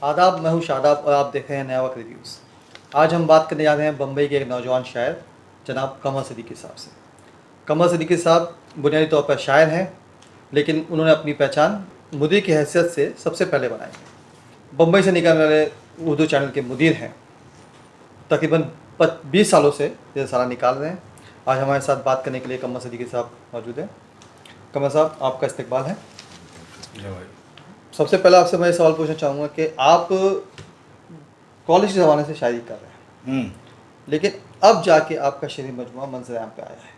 आदाब, मैं हूँ शादाब और आप देख रहे हैं नया वक्त रिव्यूज़। आज हम बात करने जा रहे हैं बम्बई के एक नौजवान शायर जनाब कमर सिद्दीकी साहब से। कमर सिद्दीकी साहब बुनियादी तौर पर शायर हैं, लेकिन उन्होंने अपनी पहचान मुदीर की हैसियत से सबसे पहले बनाई है। बम्बई से निकलने वाले उर्दू चैनल के मुदीर हैं। तकरीबन 20 सालों से ये रसाला निकाल रहे हैं। आज हमारे साथ बात करने के लिए कमर सिद्दीकी साहब मौजूद हैं। कमर साहब, आपका इस्तकबाल है। सबसे पहले आपसे मैं ये सवाल पूछना चाहूँगा कि आप कॉलेज के ज़माने से शायरी कर रहे हैं, लेकिन अब जाके आपका शेरी मजमूआ मंज़र-ए-आम पे आया है।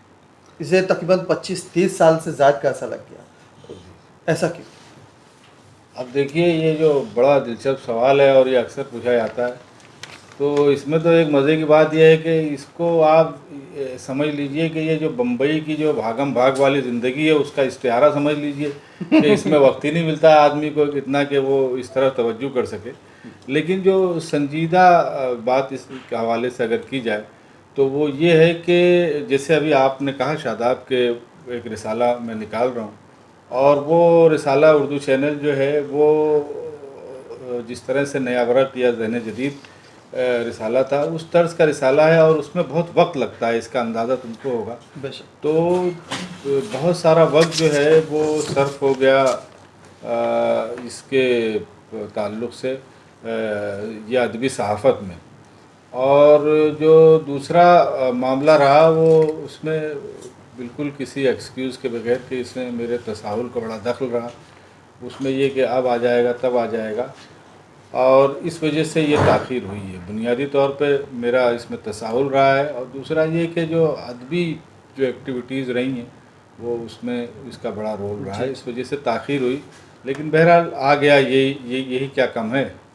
इसे तकरीबन 25-30 साल से ज़्यादा का अर्सा लग गया, ऐसा क्यों? अब देखिए, ये जो बड़ा दिलचस्प सवाल है और ये अक्सर पूछा जाता है, तो इसमें तो एक मज़े की बात यह है कि इसको आप समझ लीजिए कि ये जो बम्बई की जो भागम भाग वाली ज़िंदगी है उसका इस्तिआरा समझ लीजिए कि इसमें वक्त ही नहीं मिलता है आदमी को इतना कि वो इस तरह तवज्जो कर सके। लेकिन जो संजीदा बात इस हवाले से अगर की जाए तो वो ये है कि जैसे अभी आपने कहा शादाब के एक रिसाला मैं निकाल रहा हूँ, और वो रिसाला उर्दू चैनल जो है वो जिस तरह से नया वरक़ या ज़हन जदीद रिसाला था उस तर्ज़ का रिसाला है, और उसमें बहुत वक्त लगता है, इसका अंदाज़ा तुमको होगा। बेशक। तो बहुत सारा वक्त जो है वो सर्फ हो गया इसके ताल्लुक़ से ये अदबी सहाफ़त में। और जो दूसरा मामला रहा वो उसमें बिल्कुल किसी एक्सक्यूज़ के बगैर कि इसमें मेरे तसाहुल का बड़ा दखल रहा, उसमें ये कि अब आ जाएगा तब आ जाएगा, और इस वजह से ये ताख़ीर हुई है। बुनियादी तौर पे मेरा इसमें तसाहुल रहा है, और दूसरा ये कि जो अदबी जो एक्टिविटीज़ रही हैं वो उसमें इसका बड़ा रोल रहा है, इस वजह से ताख़ीर हुई। लेकिन बहरहाल आ गया, यही क्या कम है।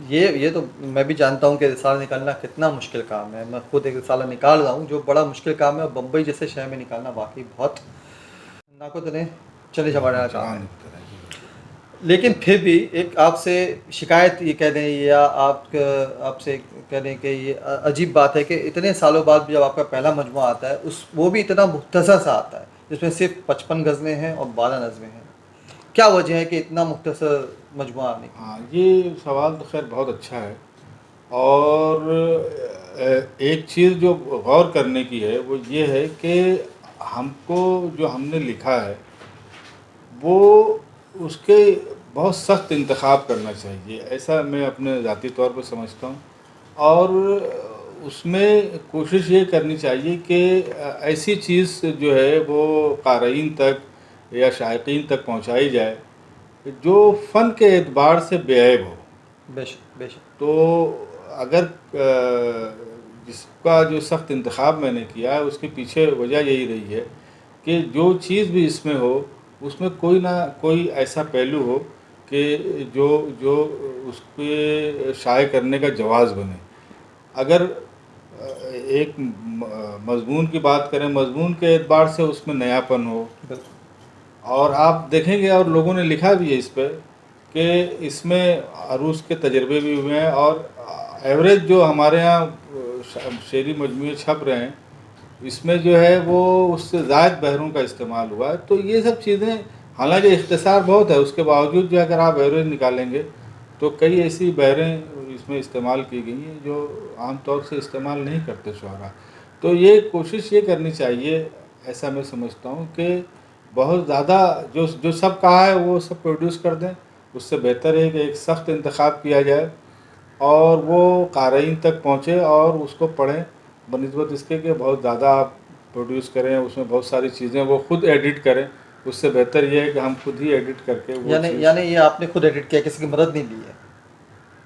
ये तो मैं भी जानता हूँ कि रिसाला निकालना कितना मुश्किल काम है। मैं खुद एक रिसाला निकाल रहा हूँ जो बड़ा मुश्किल काम है, और बम्बई जैसे शहर में निकालना वाकई बहुत नाको तने चले चबाने वाला काम है। लेकिन फिर भी एक आपसे शिकायत ये कह दें या आपसे कह दें कि ये अजीब बात है कि इतने सालों बाद भी जब आपका पहला मजमुआ आता है वो भी इतना मुख्तसर सा आता है, जिसमें सिर्फ 55 गज़लें हैं और 12 नज़में हैं। क्या वजह है कि इतना मुख्तसर मजमुआ आने की? हाँ, ये सवाल तो खैर बहुत अच्छा है, और एक चीज़ जो गौर करने की है वो ये है कि हमको जो हमने लिखा है वो उसके बहुत सख्त इंतखाब करना चाहिए, ऐसा मैं अपने ज़ाती तौर पर समझता हूँ। और उसमें कोशिश ये करनी चाहिए कि ऐसी चीज़ जो है वो क़ारीन तक या शायकीन तक पहुँचाई जाए जो फ़न के एतबार से बेऐब हो। बेशक बेशक। तो अगर जिसका जो सख्त इंतखाब मैंने किया है उसके पीछे वजह यही रही है कि जो चीज़ भी इसमें हो उसमें कोई ना कोई ऐसा पहलू हो कि जो जो उसके शाये करने का जवाज़ बने। अगर एक मज़मून की बात करें, मज़मून के एतबार से उसमें नयापन हो, और आप देखेंगे और लोगों ने लिखा भी है इस पर कि इसमें अरूस के तजर्बे भी हुए हैं, और एवरेज जो हमारे यहाँ शेरी मजमूए छप रहे हैं इसमें जो है वो उससे ज़ायद बहरों का इस्तेमाल हुआ है। तो ये सब चीज़ें, हालांकि इख्तिसार बहुत है, उसके बावजूद जो अगर आप एवरेज निकालेंगे तो कई ऐसी बहरें इसमें इस्तेमाल की गई हैं जो आम तौर से इस्तेमाल नहीं करते शुअरा। तो ये कोशिश ये करनी चाहिए, ऐसा मैं समझता हूँ कि बहुत ज़्यादा जो जो सब कहा है वो सब प्रोड्यूस कर दें, उससे बेहतर है कि एक सख्त इंतखाब किया जाए और वो क़ारीन तक पहुँचे और उसको पढ़ें, बनिस्बत इसके कि बहुत ज़्यादा आप प्रोड्यूस करें, उसमें बहुत सारी चीज़ें वो खुद एडिट करें। उससे बेहतर ये है कि हम खुद ही एडिट करके वो यानी ये आपने खुद एडिट किया, किसी की मदद नहीं ली है?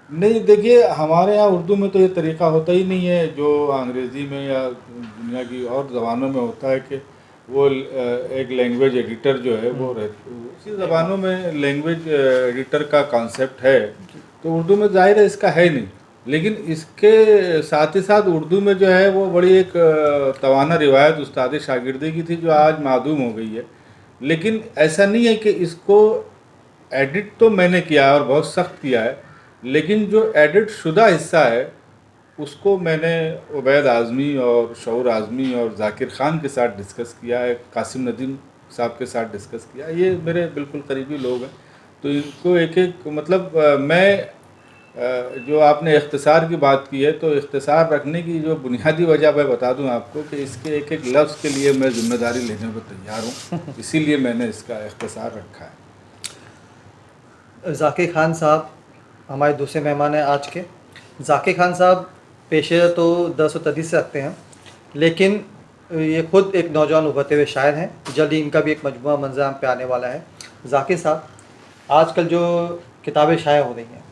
नहीं, देखिए हमारे यहाँ उर्दू में तो ये तरीक़ा होता ही नहीं है जो अंग्रेज़ी में या दुनिया की और ज़बानों में होता है कि वो एक लैंग्वेज एडिटर जो है वो उसी ज़बानों में लैंग्वेज एडिटर का कॉन्सेप्ट है, तो उर्दू में ज़ाहिर है इसका है नहीं। लेकिन इसके साथ ही साथ उर्दू में जो है वो बड़ी एक तवाना रिवायत उस्ताद शागिर्दी की थी जो आज मादूम हो गई है। लेकिन ऐसा नहीं है कि इसको एडिट तो मैंने किया है और बहुत सख्त किया है, लेकिन जो एडिट शुदा हिस्सा है उसको मैंने उबैद आज़मी और शऊर आज़मी और ज़ाकिर ख़ान के साथ डिस्कस किया है, कासिम नदीम साहब के साथ डिस्कस किया। ये मेरे बिल्कुल करीबी लोग हैं, तो इनको एक एक मतलब मैं जो आपने इख्तिसार की बात की है, तो इख्तिसार रखने की जो बुनियादी वजह मैं बता दूं आपको कि इसके एक एक लफ्ज़ के लिए मैं ज़िम्मेदारी लेने को तैयार हूं, इसीलिए मैंने इसका इख्तिसार रखा है। ज़ाकिर खान साहब हमारे दूसरे मेहमान हैं आज के। ज़ाकिर खान साहब पेशे तो दर्स व तदरीस से रखते हैं, लेकिन ये खुद एक नौजवान उभरते हुए शायर हैं। जल्द ही इनका भी एक मजमूआ मंज़र पे आने वाला है। ज़ाकिर साहब, आजकल जो किताबें शाया हो रही हैं,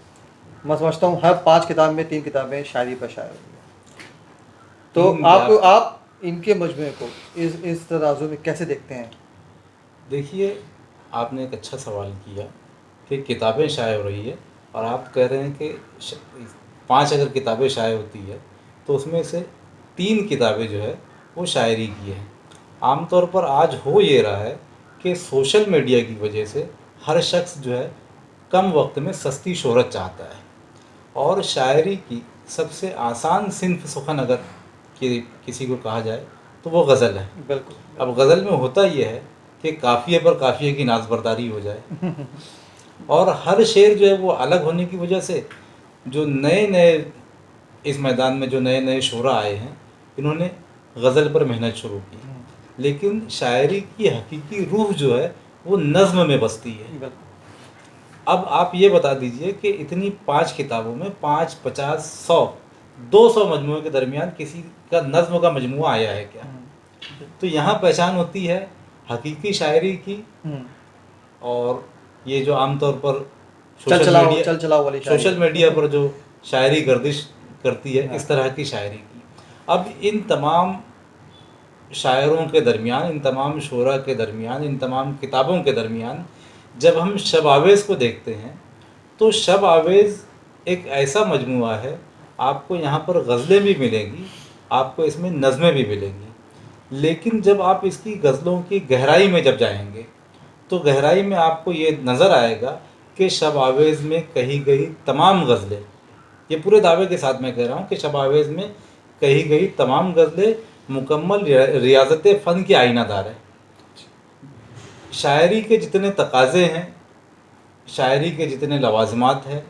मैं समझता हूँ हर 5 किताब में 3 किताबें शायरी पर शाया हो रही हैं। तो आप इनके मजमूए को इस तराजू में कैसे देखते हैं? देखिए, आपने एक अच्छा सवाल किया कि किताबें शाये हो रही है और आप कह रहे हैं कि 5 अगर किताबें शाये होती है तो उसमें से 3 किताबें जो है वो शायरी की है। आमतौर पर आज हो ये रहा है कि सोशल मीडिया की वजह से हर शख्स जो है कम वक्त में सस्ती शोहरत चाहता है और शायरी की सबसे आसान सिन्फ सुखन अगर किसी को कहा जाए तो वो गज़ल है। बिल्कुल। अब गज़ल में होता ये है कि काफ़िए पर काफ़िए की नाज़बरदारी हो जाए और हर शेर जो है वो अलग होने की वजह से जो नए नए इस मैदान में जो नए नए शुरा आए हैं, इन्होंने गज़ल पर मेहनत शुरू की, लेकिन शायरी की हकीकी रूह जो है वो नज़्म में बसती है। बिल्कुल। अब आप ये बता दीजिए कि इतनी 5 किताबों में 5, 50, 100, 200 मजमूओं के दरमियान किसी का नज़्म का मजमूआ आया है क्या? तो यहाँ पहचान होती है हकीकी शायरी की और ये जो आमतौर पर चल चलाओ वाली शायरी। सोशल मीडिया पर जो शायरी गर्दिश करती है, इस तरह की शायरी की। अब इन तमाम शायरों के दरमियान, इन तमाम शुरा के दरमियान, इन तमाम किताबों के दरमियान जब हम शब आवेज़ को देखते हैं तो शब आवेज़ एक ऐसा मजमूआ है, आपको यहाँ पर गज़लें भी मिलेंगी, आपको इसमें नज़में भी मिलेंगी, लेकिन जब आप इसकी गज़लों की गहराई में जब जाएंगे तो गहराई में आपको ये नज़र आएगा कि शब आवेज़ में कही गई तमाम गज़लें, ये पूरे दावे के साथ मैं कह रहा हूँ कि शब आवेज़ में कही गई तमाम गज़लें मुकम्मल रियाज़त फ़न की आईनादार है। शायरी के जितने तकाज़े हैं, शायरी के जितने लवाज़िमात हैं,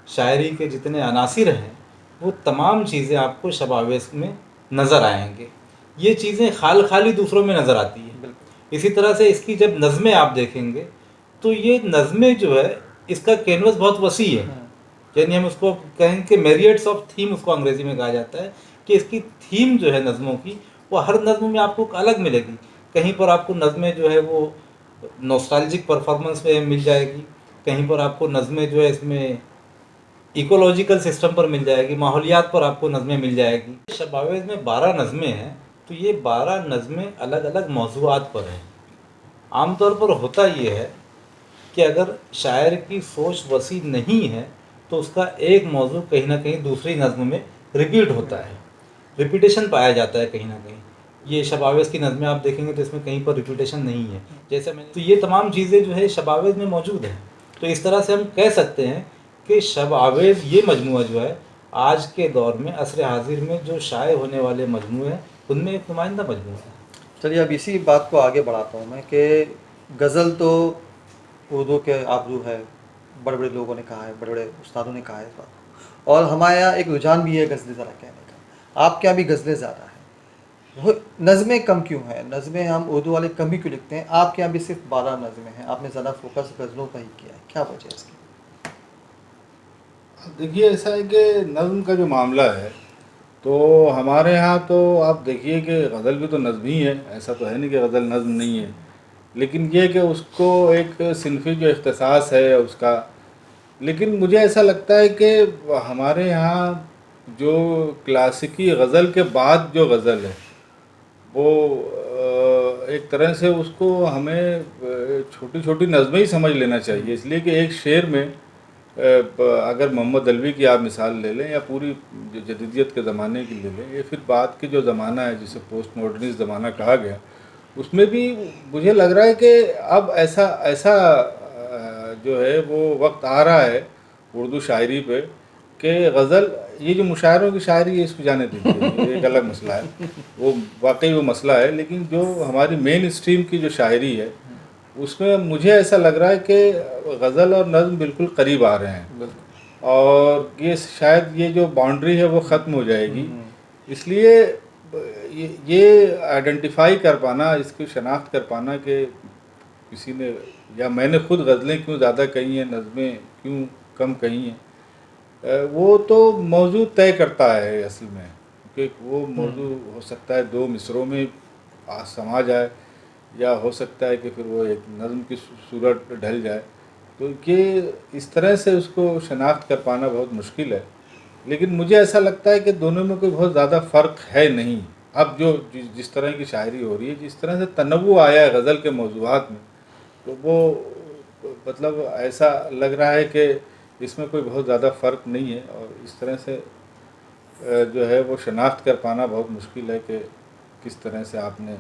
शायरी के जितने अनासिर हैं, वो तमाम चीज़ें आपको शब आवेज़ में नज़र आएंगे। ये चीज़ें खाली दूसरों में नज़र आती हैं। इसी तरह से इसकी जब नज़में आप देखेंगे तो ये नज़में जो है इसका कैनवस बहुत वसी है, यानी हम उसको कहें कि मेरियट्स ऑफ थीम उसको अंग्रेज़ी में कहा जाता है कि इसकी थीम जो है नज़मों की वो हर नज़म में आपको अलग मिलेगी। कहीं पर आपको नज़में जो है वो नॉस्टैल्जिक परफॉर्मेंस में मिल जाएगी, कहीं पर आपको नज़में जो है इसमें इकोलॉजिकल सिस्टम पर मिल जाएगी, माहौलियात पर आपको नज़में मिल जाएगी। शब आवेज़ में 12 नज़में हैं, तो ये 12 नज़में अलग अलग मौज़ूआत पर हैं। आमतौर पर होता ये है कि अगर शायर की सोच वसी नहीं है तो उसका एक मौजू कहीं ना कहीं दूसरी नज़्म में रिपीट होता है, रिपीटेशन पाया जाता है कहीं ना कहीं। ये शब आवेज़ की नज़में आप देखेंगे तो इसमें कहीं पर रिपीटेशन नहीं है, जैसे मैंने तो ये तमाम चीज़ें जो है शब आवेज़ में मौजूद हैं। तो इस तरह से हम कह सकते हैं कि शब आवेज़ ये मजमूआ जो है आज के दौर में असर हाजिर में जो शाये होने वाले मजमूए हैं उनमें एक नुमाइंदा मजमूआ है। चलिए, अब इसी बात को आगे बढ़ाता हूँ मैं कि गज़ल तो उर्दू के आबरू है, बड़े बड़े लोगों ने कहा है, बड़े बड़े उस्तादों ने कहा है इस बात को, और हमारे यहाँ एक रुझान भी है गज़लें ज़रा कहने का। आपके यहाँ भी गज़लें ज़्यादा हैं, वो नज़में कम क्यों हैं? नज़में हम उर्दू वाले कम ही क्यों लिखते हैं? आपके यहाँ भी सिर्फ 12 नज़में हैं, आपने ज़्यादा फोकस गज़लों पर ही किया है, क्या वजह है इसकी? देखिए, ऐसा है कि नज़्म का जो मामला है तो हमारे यहाँ तो आप देखिए कि गज़ल भी तो नज़्म ही है, ऐसा तो है नहीं कि गज़ल नज़्म नहीं है, लेकिन ये कि उसको एक सिनफ़ी जो इख्तिसास है उसका। लेकिन मुझे ऐसा लगता है कि हमारे यहाँ जो क्लासिकी गज़ल के बाद जो गज़ल है वो एक तरह से उसको हमें छोटी छोटी नज़में ही समझ लेना चाहिए, इसलिए कि एक शेर में अगर मोहम्मद अलवी की आप मिसाल ले लें या पूरी जदीदियत के ज़माने की ले लें या फिर बाद के जो ज़माना है जिसे पोस्ट मॉडर्निस्ट ज़माना कहा गया, उसमें भी मुझे लग रहा है कि अब ऐसा जो है वो वक्त आ रहा है उर्दू शायरी पे कि गज़ल, ये जो मुशायरों की शायरी है इसको जाने दीजिए, ये एक अलग मसला है, वो वाकई वो मसला है, लेकिन जो हमारी मेन स्ट्रीम की जो शायरी है उसमें मुझे ऐसा लग रहा है कि गज़ल और नज़्म बिल्कुल करीब आ रहे हैं। और ये शायद ये जो बाउंड्री है वो ख़त्म हो जाएगी। इसलिए ये आइडेंटिफाई कर पाना, इसकी शनाख्त कर पाना कि किसी ने या मैंने खुद गज़लें क्यों ज़्यादा कही हैं, नज़में क्यों कम कही हैं, वो तो मौजू तय करता है असल में, क्योंकि वो मौजू हो सकता है 2 मिसरों में समा जाए, या हो सकता है कि फिर वो एक नज़म की सूरत ढल जाए। तो ये इस तरह से उसको शनाख्त कर पाना बहुत मुश्किल है। लेकिन मुझे ऐसा लगता है कि दोनों में कोई बहुत ज़्यादा फ़र्क है नहीं। अब जो जिस तरह की शायरी हो रही है, जिस तरह से तनव्वुअ आया है गज़ल के मौज़ूआत में, तो वो मतलब ऐसा लग रहा है कि इसमें कोई बहुत ज़्यादा फ़र्क नहीं है, और इस तरह से जो है वो शनाख्त कर पाना बहुत मुश्किल है कि किस तरह से आपने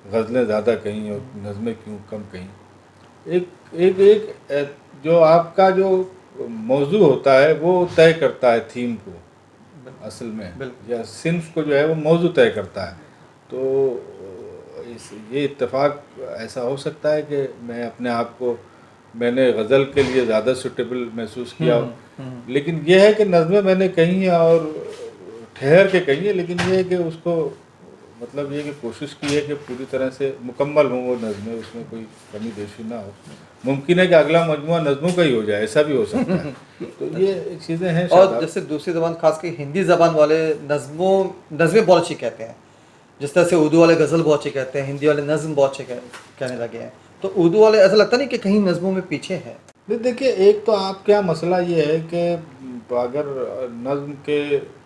गज़लें ज़्यादा कहीं और नज़में क्यों कम कहीं। एक एक एक जो आपका जो मौजू होता है वो तय करता है थीम को असल में, बिल्कुल। या सिन्फ को जो है वो मौजू तय करता है। तो ये इत्तेफाक ऐसा हो सकता है कि मैं अपने आप को मैंने गज़ल के लिए ज़्यादा सूटेबल महसूस किया हो, लेकिन ये है कि नज़में मैंने कही हैं और ठहर के कही है, लेकिन ये है कि उसको मतलब ये कि कोशिश की है कि पूरी तरह से मुकम्मल हों वो नज़में, उसमें कोई कमी बेशी ना हो। मुमकिन है कि अगला मजमुआ नज़मों का ही हो जाए, ऐसा भी हो सकता है। तो ये चीज़ें हैं। और जैसे दूसरी ज़बान खासकर हिंदी ज़बान वाले नज़में बहुत अच्छी कहते हैं, जिस तरह से उर्दू वाले गज़ल बहुत अच्छी कहते हैं, हिंदी वाले नज़म बहुत अच्छे कहने लगे हैं। तो उर्दू वाले ऐसा लगता नहीं कि कहीं नज़मों में पीछे हैं? नहीं, देखिए, एक तो आप क्या मसला ये है कि अगर नज़्म के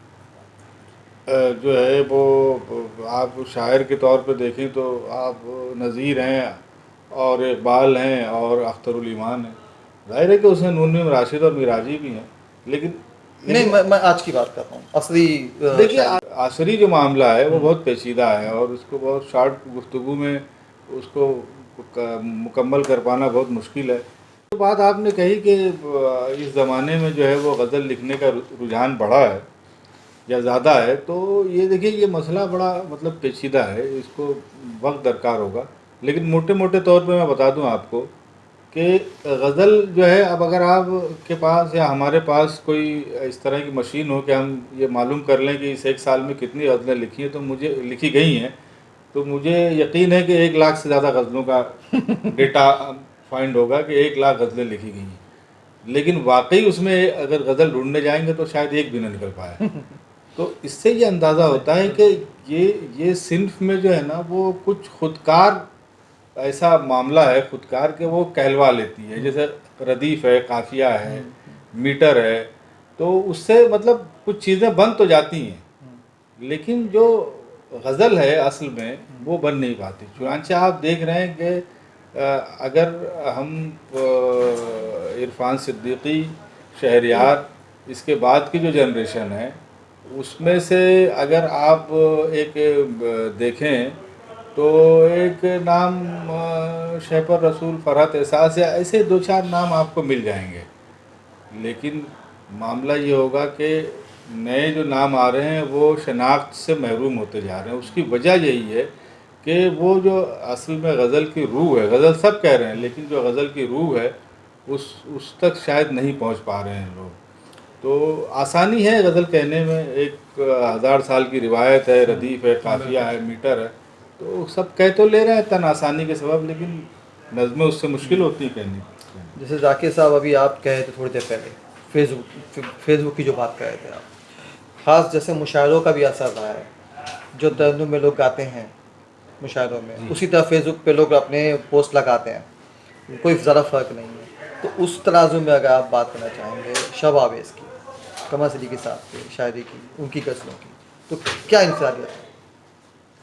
जो है वो आप शायर के तौर पे देखें तो आप नज़ीर हैं और इकबाल हैं और अख्तरुल ईमान हैं। ज़ाहिर है कि उसमें नून मीम राशिद और मिराजी भी हैं, लेकिन नहीं, मैं आज की बात कर रहा हूँ, असली देखिए आसरी जो मामला है वो बहुत पेचीदा है, और उसको बहुत शॉर्ट गुफ्तगू में उसको मुकम्मल कर पाना बहुत मुश्किल है। तो बात आपने कही कि इस ज़माने में जो है वो गज़ल लिखने का रुझान बढ़ा है या ज़्यादा है, तो ये देखिए ये मसला बड़ा मतलब पेचीदा है, इसको वक्त दरकार होगा। लेकिन मोटे मोटे तौर पे मैं बता दूं आपको कि गज़ल जो है, अब अगर आप के पास या हमारे पास कोई इस तरह की मशीन हो कि हम ये मालूम कर लें कि इस 1 साल में कितनी गज़लें लिखी हैं, तो मुझे लिखी गई हैं, तो मुझे यकीन है कि 1 लाख से ज़्यादा गज़लों का डेटा फाइंड होगा कि 1 लाख गज़लें लिखी गई हैं। लेकिन वाकई उसमें अगर गज़ल ढूंढने जाएंगे तो शायद एक भी ना निकल पाए। तो इससे ये अंदाज़ा होता है कि ये सिन्फ में जो है ना वो कुछ खुदकार ऐसा मामला है, खुदकार के वो कहलवा लेती है। जैसे रदीफ़ है, काफ़िया है, मीटर है, तो उससे मतलब कुछ चीज़ें बन तो जाती हैं, लेकिन जो गज़ल है असल में वो बन नहीं पाती। चुनांचे आप देख रहे हैं कि अगर हम इरफ़ान सिद्दीकी, शहरयार, इसके बाद की जो जनरेशन है उसमें से अगर आप एक देखें तो एक नाम शहपर रसूल, फरहत एहसास, या ऐसे 2-4 नाम आपको मिल जाएंगे। लेकिन मामला ये होगा कि नए जो नाम आ रहे हैं वो शनाख्त से महरूम होते जा रहे हैं। उसकी वजह यही है कि वो जो असल में गज़ल की रूह है, गज़ल सब कह रहे हैं, लेकिन जो गज़ल की रूह है उस तक शायद नहीं पहुंच पा रहे हैं लोग। तो आसानी है गज़ल कहने में, 1000 साल की रिवायत है, रदीफ़ है, काफ़िया है, मीटर है, तो सब कह तो ले रहे हैं तन आसानी के सबब, लेकिन नज़में उससे मुश्किल होती हैं कहनी। जैसे जाकिर साहब अभी आप कहे थे थोड़ी देर पहले, फेसबुक की जो बात कहे थे आप, ख़ास जैसे मुशायरों का भी असर रहा है, जो तरन्नुम में लोग गाते हैं मुशायरों में, उसी तरह फेसबुक पे लोग अपने पोस्ट लगाते हैं, कोई ज़्यादा फ़र्क नहीं है। तो उस तराजू में अगर आप बात करना चाहेंगे शब आवेज़ की, कमर सलीकी साहब की शायरी की, उनकी गज़लों की, तो क्या इंफरादियत है?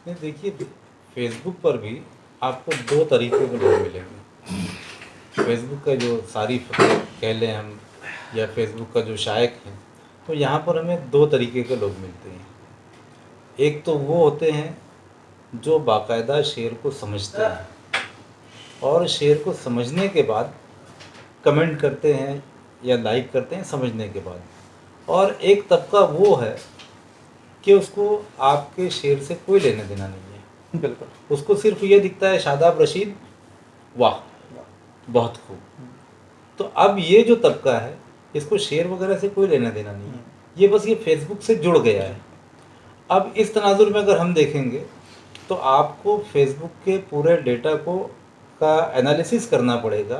नहीं, देखिए, फेसबुक पर भी आपको 2 तरीके के लोग मिलेंगे। फेसबुक का जो सारिफ कह लें हम, या फेसबुक का जो शायक है, तो यहाँ पर हमें 2 तरीके के लोग मिलते हैं। एक तो वो होते हैं जो बाकायदा शेर को समझते हैं और शेर को समझने के बाद कमेंट करते हैं या लाइक करते हैं समझने के बाद। और एक तबका वो है कि उसको आपके शेर से कोई लेना देना नहीं है। बिल्कुल। उसको सिर्फ ये दिखता है शादाब रशीद, वाह बहुत खूब। तो अब ये जो तबका है इसको शेयर वगैरह से कोई लेना देना नहीं है, ये बस ये फेसबुक से जुड़ गया है। अब इस तनाजुर में अगर हम देखेंगे तो आपको फेसबुक के पूरे डेटा को का एनालिसिस करना पड़ेगा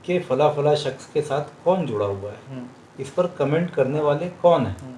कि फ़ला फ़ला शख्स के साथ कौन जुड़ा हुआ है, इस पर कमेंट करने वाले कौन हैं।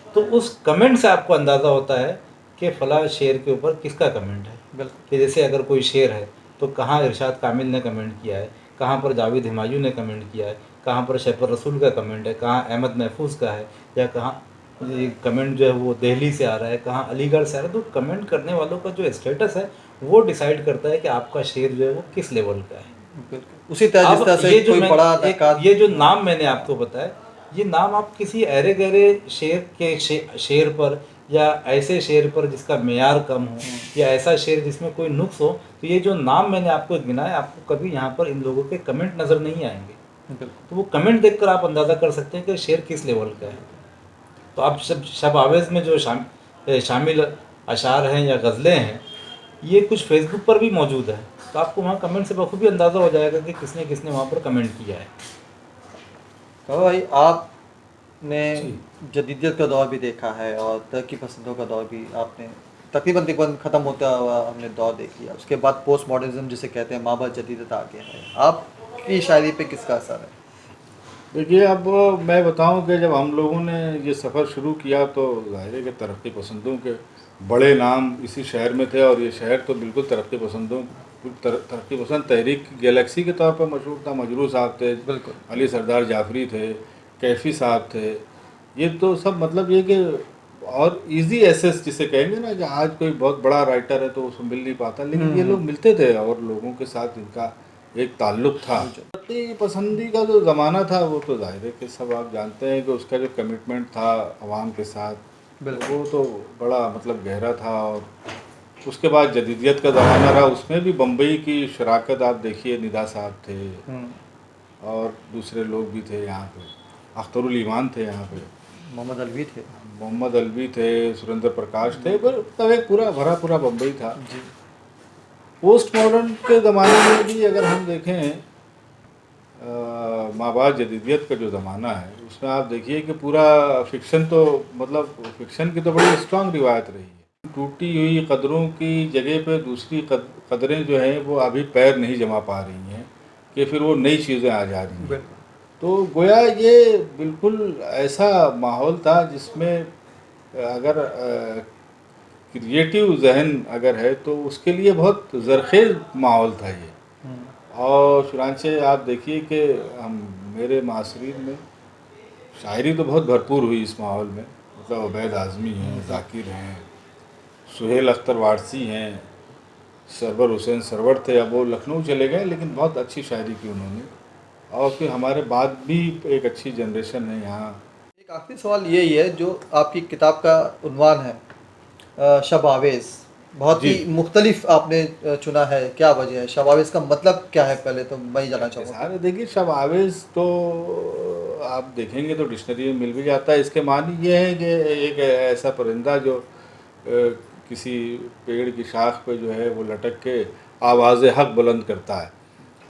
तो उस कमेंट से आपको अंदाज़ा होता है कि फ़ला शेर के ऊपर किसका कमेंट है। बिल्कुल। कि जैसे अगर कोई शेर है तो कहाँ इरशाद कामिल ने कमेंट किया है, कहाँ पर जावेद हुमायूं ने कमेंट किया है, कहाँ पर शैफर रसूल का कमेंट है, कहाँ अहमद महफूज का है, या कहाँ ये कमेंट जो है वो दिल्ली से आ रहा है, कहाँ अलीगढ़ से आ रहा है। तो कमेंट करने वालों का जो स्टेटस है वो डिसाइड करता है कि आपका शेर जो है वो किस लेवल का है। बिल्कुल उसी तरह जिस अब तरह से कोई बड़ा नकार ये जो नाम मैंने आपको बताया, ये नाम आप किसी अरे गहरे शेर के शेर पर, या ऐसे शेर पर जिसका मेयार कम हो, या ऐसा शेर जिसमें कोई नुक्स हो, तो ये जो नाम मैंने आपको गिनाया, आपको कभी यहाँ पर इन लोगों के कमेंट नज़र नहीं आएंगे। बिल्कुल। तो वो कमेंट देखकर आप अंदाज़ा कर सकते हैं कि शेर किस लेवल का है। तो आप शब आवेज़ में जो शामिल अशार हैं या गज़लें हैं, ये कुछ फेसबुक पर भी मौजूद है, तो आपको वहाँ कमेंट से बखूबी अंदाज़ा हो जाएगा कि किसने किसने वहाँ पर कमेंट किया है। तो भाई आपने जदीदियत का दौर भी देखा है और तरक्की पसंदों का दौर भी आपने तकरीबन ख़त्म होता हुआ हमने दौर देख लिया। उसके बाद पोस्ट मॉडर्निज्म जिसे कहते हैं माबा जदीदत आ गया है। आपकी शायरी पे किसका असर है? देखिए, अब मैं बताऊं कि जब हम लोगों ने ये सफ़र शुरू किया तो ज़ाहिर है कि तरक्की पसंदों के बड़े नाम इसी शहर में थे, और ये शहर तो बिल्कुल तरक्की पसंदों तरक्की पसंद तहरीक गैलेक्सी के तौर पर मशहूर था। मजरू साहब थे, बिल्कुल। अली सरदार जाफरी थे, कैफ़ी साहब थे, ये तो सब मतलब ये कि और इजी एसेस जिसे कहेंगे ना, कि आज कोई बहुत बड़ा राइटर है तो उसको मिल नहीं पाता, लेकिन ये लोग मिलते थे और लोगों के साथ इनका एक ताल्लुक़ था। तरक्की पसंदी का जो ज़माना था वो तो ज़ाहिर है कि सब आप जानते हैं कि उसका जो कमिटमेंट था आवाम के साथ, बिल्कुल। वो तो बड़ा मतलब गहरा था। और उसके बाद जदीदियत का ज़माना रहा, उसमें भी बम्बई की शराकत आप देखिए, निदा साहब थे और दूसरे लोग भी थे यहाँ पे, अख्तरुल ईमान थे यहाँ पे, मोहम्मद अलवी थे। मोहम्मद अलवी थे, सुरेंद्र प्रकाश थे, पर तब एक पूरा भरा पूरा बम्बई था। जी। पोस्ट मॉडर्न के ज़माने में भी अगर हम देखें, माबाद जदीदियत का जो ज़माना है उसमें आप देखिए कि पूरा फ़िक्शन, तो मतलब फ़िक्शन की तो बड़ी स्ट्रॉन्ग रिवायत रही है। टूटी हुई कदरों की जगह पे दूसरी कदरें जो हैं वो अभी पैर नहीं जमा पा रही हैं, कि फिर वो नई चीज़ें आ जा रही हैं। तो गोया ये बिल्कुल ऐसा माहौल था जिसमें अगर क्रिएटिव जहन अगर है तो उसके लिए बहुत ज़रख़ेज़ माहौल था ये। और चुनांचे आप देखिए कि हम मेरे मासरीन में शायरी तो बहुत भरपूर हुई इस माहौल में, मतलब उबैद आज़मी हैं, ज़ाकिर हैं, सुहेल अख्तर वारसी हैं, सरवर हुसैन सरवर थे, अब वो लखनऊ चले गए, लेकिन बहुत अच्छी शायरी की उन्होंने। और फिर हमारे बाद भी एक अच्छी जनरेशन है यहाँ। एक आखिरी सवाल यही है, जो आपकी किताब का उन्वान है शब आवेज़, बहुत ही मुख्तलिफ आपने चुना है, क्या वजह है? शब आवेज़ का मतलब क्या है, पहले तो मैं ही जानना चाहूँगा। सारे देखिए, शब आवेज़ तो आप देखेंगे तो डिक्शनरी में मिल भी जाता है। इसके मानी ये है कि एक ऐसा परिंदा जो किसी पेड़ की शाख पे जो है वो लटक के आवाज़ हक बुलंद करता है।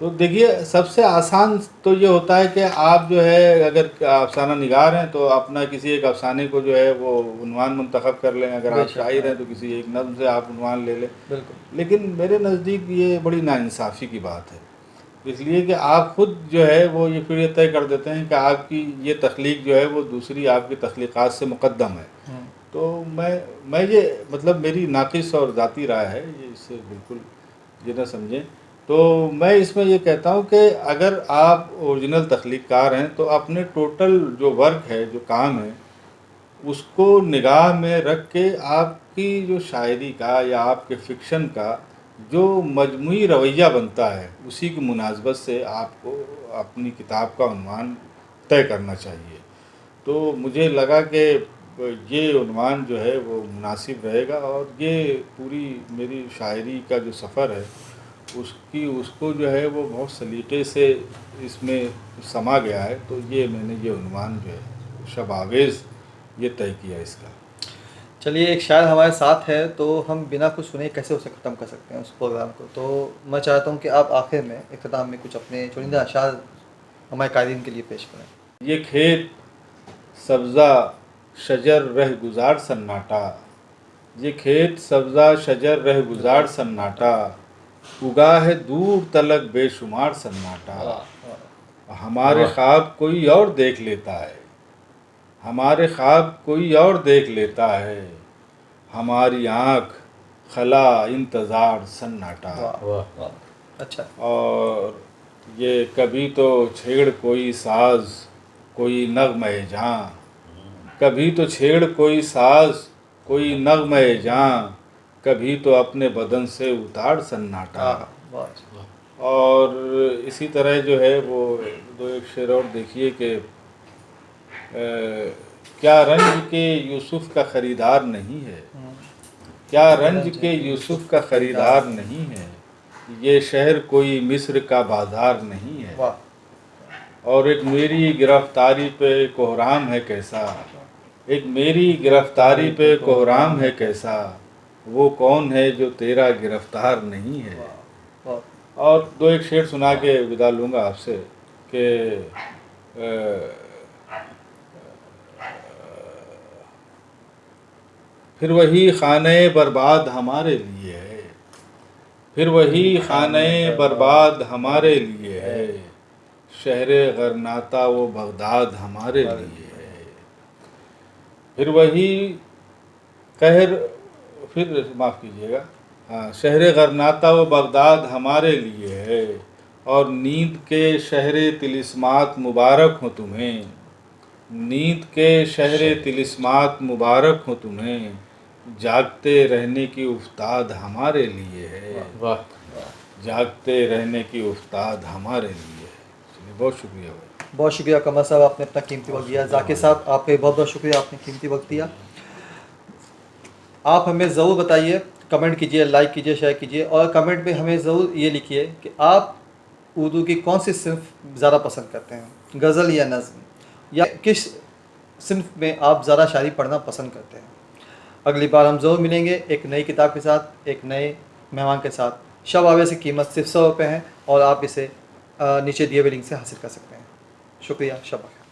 तो देखिए, सबसे आसान तो ये होता है कि आप जो है अगर अफसाना निगार हैं तो अपना किसी एक अफसाने को जो है वो उन्वान मुंतखब कर लें, अगर आप शायर हैं तो किसी एक नज़्म से आप उन्वान ले लें। बिल्कुल। लेकिन मेरे नज़दीक ये बड़ी नाइंसाफ़ी की बात है, इसलिए कि आप ख़ुद जो है वो ये फिर ये तय कर देते हैं कि आपकी ये तख्लीक जो है वो दूसरी आपकी तख्लीक़ात से मुक़द्दम है। तो मैं ये मतलब मेरी नाक़िस और ज़ाती राय है, ये इससे बिल्कुल ये ना समझें। तो मैं इसमें ये कहता हूँ कि अगर आप ओरिजिनल तख्लीक़कार हैं तो अपने टोटल जो वर्क है, जो काम है, उसको निगाह में रख के आपकी जो शायरी का या आपके फ़िक्शन का जो मजमूई रवैया बनता है, उसी की मुनासबत से आपको अपनी किताब का उन्वान तय करना चाहिए। तो मुझे लगा कि ये उन्वान जो है वो मुनासिब रहेगा, और ये पूरी मेरी शायरी का जो सफ़र है उसको जो है वो बहुत सलीक़े से इसमें समा गया है। तो ये मैंने ये उन्वान जो है शब आवेज़ ये तय किया इसका। चलिए, एक शायर हमारे साथ है तो हम बिना कुछ सुने कैसे उसे ख़त्म कर सकते हैं उस प्रोग्राम को। तो मैं चाहता हूँ कि आप आखिर में इख्तिताम में कुछ अपने चुनिंदा अशार हमारे क़ारीन के लिए पेश करें। ये खेत सब्ज़ा शजर रह गुजार सन्नाटा, ये खेत सब्ज़ा शजर रह गुजार सन्नाटा, उगा है दूर तलक बेशुमार सन्नाटा। हमारे ख्वाब कोई और देख लेता है, हमारे ख्वाब कोई और देख लेता है, हमारी आँख खला इंतज़ार सन्नाटा। वाह अच्छा। और ये कभी तो छेड़ कोई साज कोई नग़्मे जां, कभी तो छेड़ कोई साज कोई नग़्मे जां, कभी तो अपने बदन से उतार सन्नाटा। वाह। और इसी तरह जो है वो दो एक शेर और देखिए कि क्या रंज के यूसुफ़ का ख़रीदार नहीं है, क्या रंज के यूसुफ़ का ख़रीदार नहीं है, ये शहर कोई मिस्र का बाज़ार नहीं है। वाह। और एक मेरी गिरफ्तारी पे कोहराम है कैसा, एक मेरी गिरफ्तारी पे कोहराम है कैसा, वो कौन है जो तेरा गिरफ्तार नहीं है। वाह। और दो एक शेर सुना के विदा लूँगा आपसे कि फिर वही खाने बर्बाद हमारे लिए है, फिर वही खाने बर्बाद हमारे लिए है, शहरे गरनाता वो बगदाद हमारे लिए है। फिर वही कहर, फिर माफ़ कीजिएगा, हाँ, शहरे गरनाता वो बगदाद हमारे लिए है, और नींद के शहरे तिलिस्मात मुबारक हो तुम्हें, नींद के शहरे तिलिस्मात मुबारक हो तुम्हें, जागते रहने की उस्ताद हमारे लिए है, वाह। जागते रहने की उस्ताद हमारे लिए है। चलिए, बहुत शुक्रिया भाई। बहुत शुक्रिया कमर साहब, आपने अपना कीमती वक्त दिया। जाकिर साहब, आपका बहुत बहुत शुक्रिया, आपने कीमती वक्त दिया। आप हमें ज़रूर बताइए, कमेंट कीजिए, लाइक कीजिए, शेयर कीजिए, और कमेंट में हमें ज़रूर ये लिखिए कि आप उर्दू की कौन सी सिन्फ ज़्यादा पसंद करते हैं, गज़ल या नज़्म, या किस सिन्फ में आप ज़्यादा शायरी पढ़ना पसंद करते हैं। अगली बार हम ज़रूर मिलेंगे एक नई किताब के साथ, एक नए मेहमान के साथ। शब आवेज़ की कीमत सिर्फ 100 रुपये है, और आप इसे नीचे दिए हुए लिंक से हासिल कर सकते हैं। शुक्रिया। शब बख़ैर।